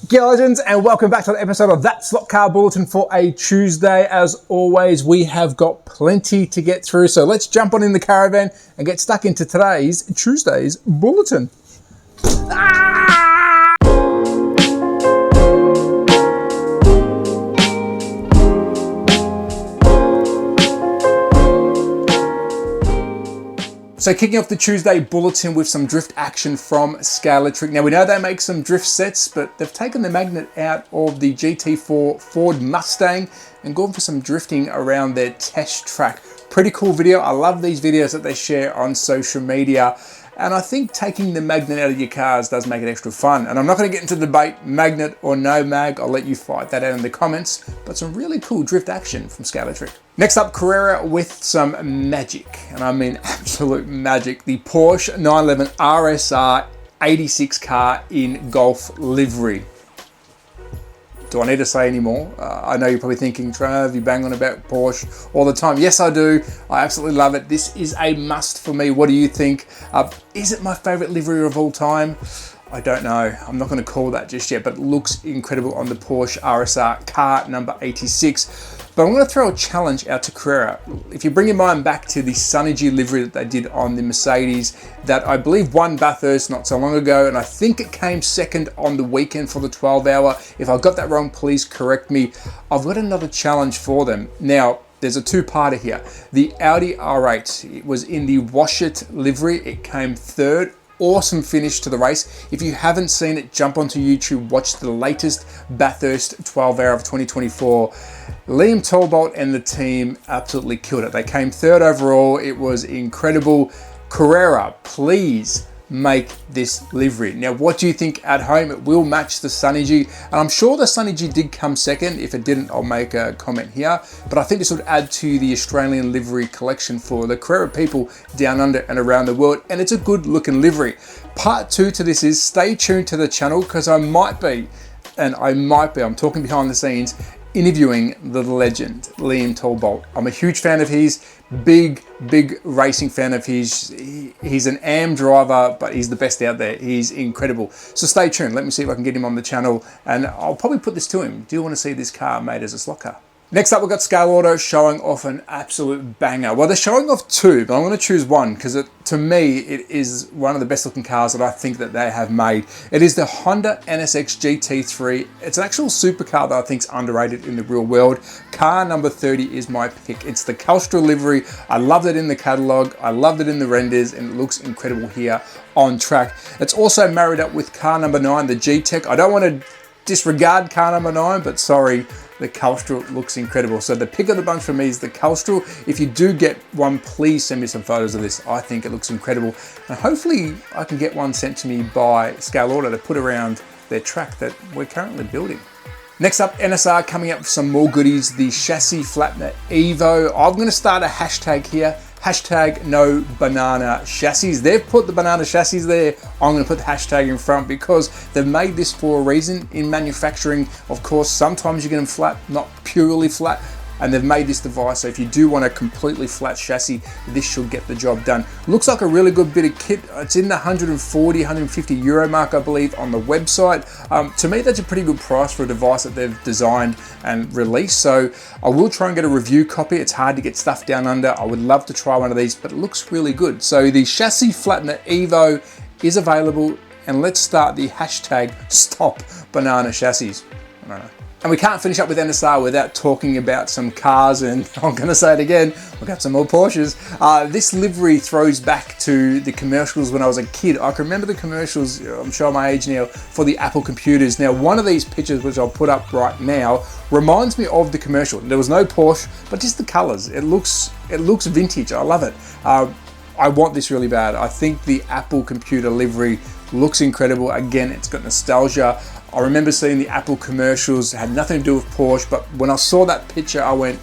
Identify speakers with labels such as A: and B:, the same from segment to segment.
A: G'day legends, and welcome back to another episode of That Slot Car Bulletin for a Tuesday. As always, we have got plenty to get through, so let's jump on in the caravan and get stuck into today's Tuesday's bulletin. So kicking off the Tuesday bulletin with some drift action from Scale Electric. Now we know they make some drift sets, but they've taken the magnet out of the GT4 Ford Mustang and gone for some drifting around their test track. Pretty cool video. I love these videos that they share on social media. And I think taking the magnet out of your cars does make it extra fun. And I'm not going to get into the debate, magnet or no mag. I'll let you fight that out in the comments. But some really cool drift action from Scale Electric. Next up, Carrera with some magic. And I mean absolute magic. The Porsche 911 RSR 86 car in Golf livery. Do I need to say any more? I know you're probably thinking, Trav, you bang on about Porsche all the time. Yes, I do. I absolutely love it. This is a must for me. What do you think? Is it my favorite livery of all time? I don't know. I'm not going to call that just yet, but it looks incredible on the Porsche RSR car number 86. But I'm going to throw a challenge out to Carrera. If you bring your mind back to the Synergy livery that they did on the Mercedes, that I believe won Bathurst not so long ago, and I think it came second on the weekend for the 12-hour. If I got that wrong, please correct me. I've got another challenge for them. Now, there's a two-parter here. The Audi R8, it was in the Wash It livery. It came third. Awesome finish to the race. If you haven't seen it, jump onto YouTube, watch the latest Bathurst 12-hour of 2024. Liam Talbot and the team absolutely killed it. They came third overall. It was incredible. Carrera, please make this livery. Now, what do you think at home? It will match the Synergy, and I'm sure the Synergy did come second. If it didn't, I'll make a comment here, but I think this would add to the Australian livery collection for the Carrera people down under and around the world, and it's a good looking livery. Part two to this is stay tuned to the channel, because I'm talking behind the scenes, interviewing the legend, Liam Talbot. I'm a huge fan of his, big racing fan of his. He's an AM driver, but he's the best out there. He's incredible. So stay tuned. Let me see if I can get him on the channel, and I'll probably put this to him. Do you want to see this car made as a slot car? Next up, we've got Scale Auto showing off an absolute banger. Well, they're showing off two, but I'm going to choose one because to me, it is one of the best looking cars that I think that they have made. It is the Honda NSX GT3. It's an actual supercar that I think is underrated in the real world. Car number 30 is my pick. It's the Calstra livery. I loved it in the catalog. I loved it in the renders, and it looks incredible here on track. It's also married up with car number 9, the G-Tech. I don't want to disregard car number 9, but sorry, the Calstra looks incredible. So the pick of the bunch for me is the Calstra. If you do get one, please send me some photos of this. I think it looks incredible. And hopefully I can get one sent to me by Scale Auto to put around their track that we're currently building. Next up, NSR coming up with some more goodies. The Chassis Flattener Evo. I'm going to start a hashtag here. Hashtag no banana chassis. They've put the banana chassis there. I'm going to put the hashtag in front because they've made this for a reason. In manufacturing, of course, sometimes you get them flat, not purely flat, and they've made this device, so if you do want a completely flat chassis, this should get the job done. Looks like a really good bit of kit. It's in the 140, 150 euro mark, I believe, on the website. To me, that's a pretty good price for a device that they've designed and released, so I will try and get a review copy. It's hard to get stuff down under. I would love to try one of these, but it looks really good. So the Chassis Flattener Evo is available, and let's start the hashtag stop banana chassis. I don't know. And we can't finish up with NSR without talking about some cars, and I'm going to say it again, we've got some more Porsches. This livery throws back to the commercials when I was a kid. I can remember the commercials, I'm showing my age now, for the Apple computers. Now, one of these pictures, which I'll put up right now, reminds me of the commercial. There was no Porsche, but just the colors. It looks vintage. I love it. I want this really bad. I think the Apple computer livery looks incredible. Again, it's got nostalgia. I remember seeing the Apple commercials. It had nothing to do with Porsche, but when I saw that picture, I went,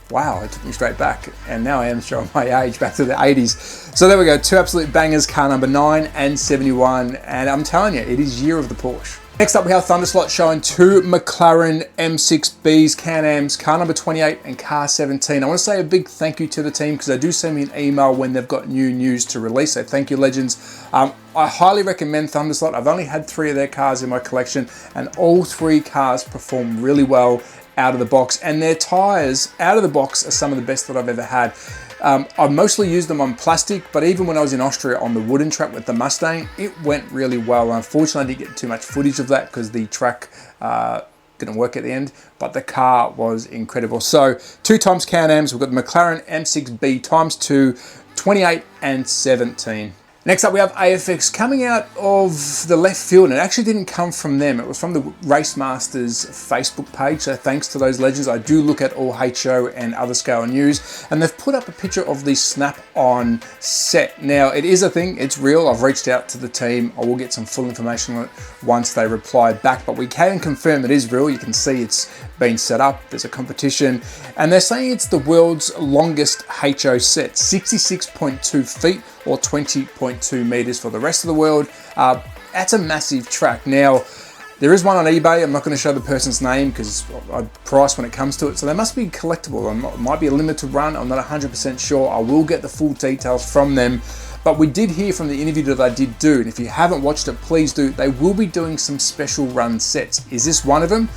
A: wow, it took me straight back. And now I am showing my age, back to the 80s. So there we go, two absolute bangers, car number 9 and 71. And I'm telling you, it is year of the Porsche. Next up, we have Thunderslot showing two McLaren M6Bs, Can-Ams, car number 28 and car 17. I want to say a big thank you to the team because they do send me an email when they've got new news to release. So thank you, legends. I highly recommend Thunderslot. I've only had 3 of their cars in my collection, and all 3 cars perform really well out of the box, and their tires out of the box are some of the best that I've ever had. I've mostly used them on plastic, but even when I was in Austria on the wooden track with the Mustang, it went really well. Unfortunately, I didn't get too much footage of that because the track didn't work at the end, but the car was incredible. So 2 times Can-Ams, we've got the McLaren M6B ×2, 28 and 17. Next up, we have AFX coming out of the left field, and it actually didn't come from them. It was from the Race Masters Facebook page, so thanks to those legends. I do look at all HO and other scale news, and they've put up a picture of the Snap-on set. Now, it is a thing, it's real. I've reached out to the team. I will get some full information on it once they reply back, but we can confirm it is real. You can see it's been set up, there's a competition, and they're saying it's the world's longest HO set, 66.2 feet or 20.2 meters for the rest of the world. That's a massive track. Now, there is one on eBay. I'm not going to show the person's name because I price when it comes to it, so they must be collectible. It might be a limited run. I'm not 100% sure. I will get the full details from them. But we did hear from the interview that I did do, and if you haven't watched it, please do. They will be doing some special run sets. Is this one of them?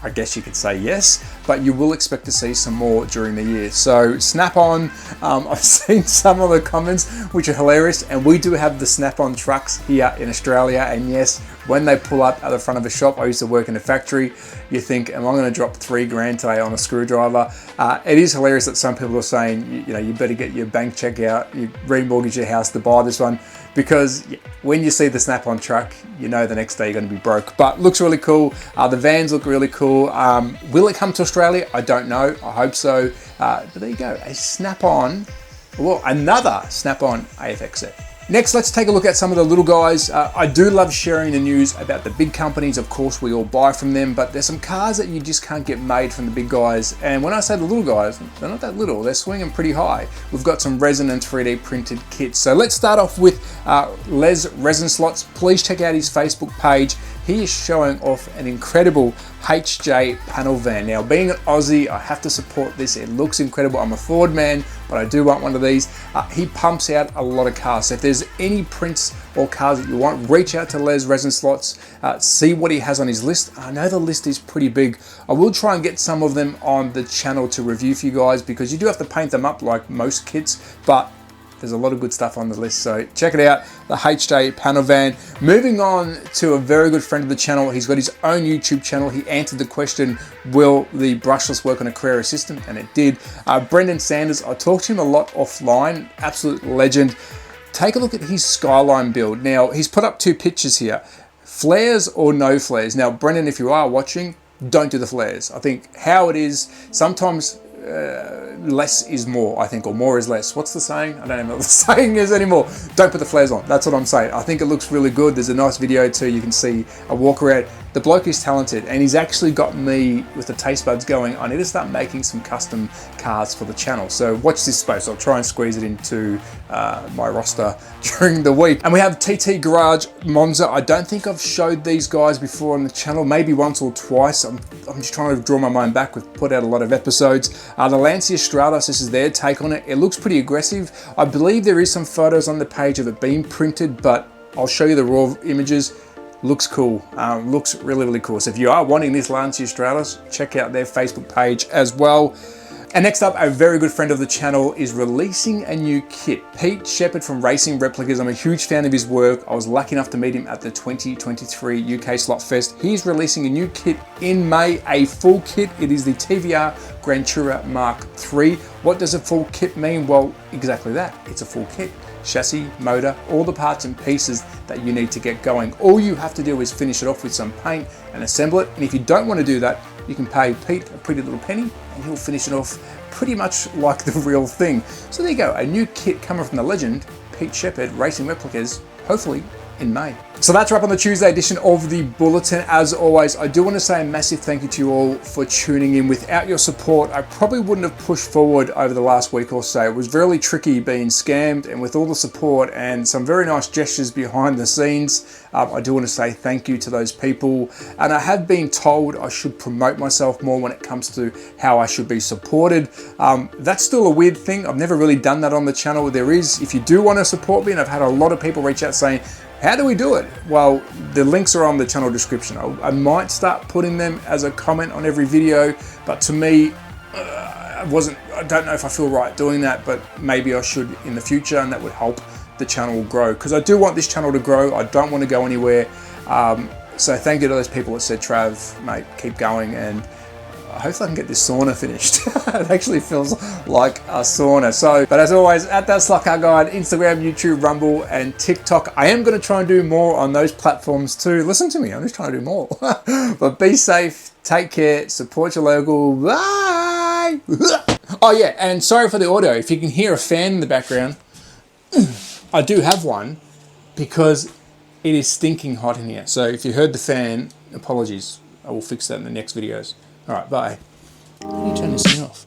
A: I guess you could say yes, but you will expect to see some more during the year. So Snap-on, I've seen some of the comments which are hilarious, and we do have the Snap-on trucks here in Australia, and yes, when they pull up at the front of a shop, I used to work in a factory, you think, am I going to drop $3,000 today on a screwdriver? It is hilarious that some people are saying, you know, you better get your bank check out, you remortgage your house to buy this one, because when you see the Snap-on truck, you know the next day you're going to be broke. But looks really cool. The vans look really cool. Will it come to Australia? I don't know. I hope so. But there you go. A Snap-on, well, another Snap-on AFX set. Next, let's take a look at some of the little guys. I do love sharing the news about the big companies. Of course, we all buy from them, but there's some cars that you just can't get made from the big guys. And when I say the little guys, they're not that little. They're swinging pretty high. We've got some resin and 3D printed kits. So let's start off with Les Resin Slots. Please check out his Facebook page. He is showing off an incredible HJ panel van. Now, being an Aussie, I have to support this. It looks incredible. I'm a Ford man, but I do want one of these. He pumps out a lot of cars. So if there's any prints or cars that you want, reach out to Les Resin Slots, see what he has on his list. I know the list is pretty big. I will try and get some of them on the channel to review for you guys, because you do have to paint them up like most kits, but there's a lot of good stuff on the list, so check it out, the HJ panel van. Moving on to a very good friend of the channel. He's got his own YouTube channel. He answered the question, will the brushless work on a Carrera system? And it did. Brendan Sanders, I talked to him a lot offline, absolute legend. Take a look at his Skyline build. Now, he's put up 2 pictures here, flares or no flares. Now, Brendan, if you are watching, don't do the flares. I think how it is, sometimes less is more, I think, or more is less. What's the saying? I don't even know what the saying is anymore. Don't put the flares on. That's what I'm saying. I think it looks really good. There's a nice video too. You can see a walk around. The bloke is talented, and he's actually got me with the taste buds going. I need to start making some custom cars for the channel. So watch this space. I'll try and squeeze it into my roster during the week. And we have TT Garage Monza. I don't think I've showed these guys before on the channel, maybe once or twice. I'm just trying to draw my mind back. We've put out a lot of episodes. The Lancia Stratos, this is their take on it. It looks pretty aggressive. I believe there is some photos on the page of it being printed, but I'll show you the raw images. Looks cool, looks really, really cool. So if you are wanting this Lancia Stratos, check out their Facebook page as well. And next up, a very good friend of the channel is releasing a new kit. Pete Shepherd from Racing Replicas. I'm a huge fan of his work. I was lucky enough to meet him at the 2023 UK Slot Fest. He's releasing a new kit in May, a full kit. It is the TVR Grand Tourer Mark III. What does a full kit mean? Well, exactly that. It's a full kit. Chassis, motor, all the parts and pieces that you need to get going. All you have to do is finish it off with some paint and assemble it. And if you don't want to do that, you can pay Pete a pretty little penny and he'll finish it off pretty much like the real thing. So there you go, a new kit coming from the legend, Pete Shepherd, Racing Replicas, hopefully in May. So that's a wrap on the Tuesday edition of the Bulletin. As always, I do want to say a massive thank you to you all for tuning in. Without your support, I probably wouldn't have pushed forward over the last week or so. It was really tricky being scammed, and with all the support and some very nice gestures behind the scenes, I do want to say thank you to those people. And I have been told I should promote myself more when it comes to how I should be supported. That's still a weird thing. I've never really done that on the channel. There is, if you do want to support me, and I've had a lot of people reach out saying, How do we do it? Well, the links are on the channel description. I might start putting them as a comment on every video, but to me, I don't know if I feel right doing that, but maybe I should in the future, and that would help the channel grow, because I do want this channel to grow. I don't want to go anywhere. So thank you to those people that said, Trav, mate, keep going, and hopefully I can get this sauna finished. It actually feels like a sauna. So, but as always, at That Slot Car Guide, Instagram, YouTube, Rumble, and TikTok. I am going to try and do more on those platforms too. Listen to me, I'm just trying to do more. But be safe, take care, support your local. Bye! Oh yeah, and sorry for the audio. If you can hear a fan in the background, I do have one because it is stinking hot in here. So if you heard the fan, apologies. I will fix that in the next videos. All right, bye. How do you turn this thing off?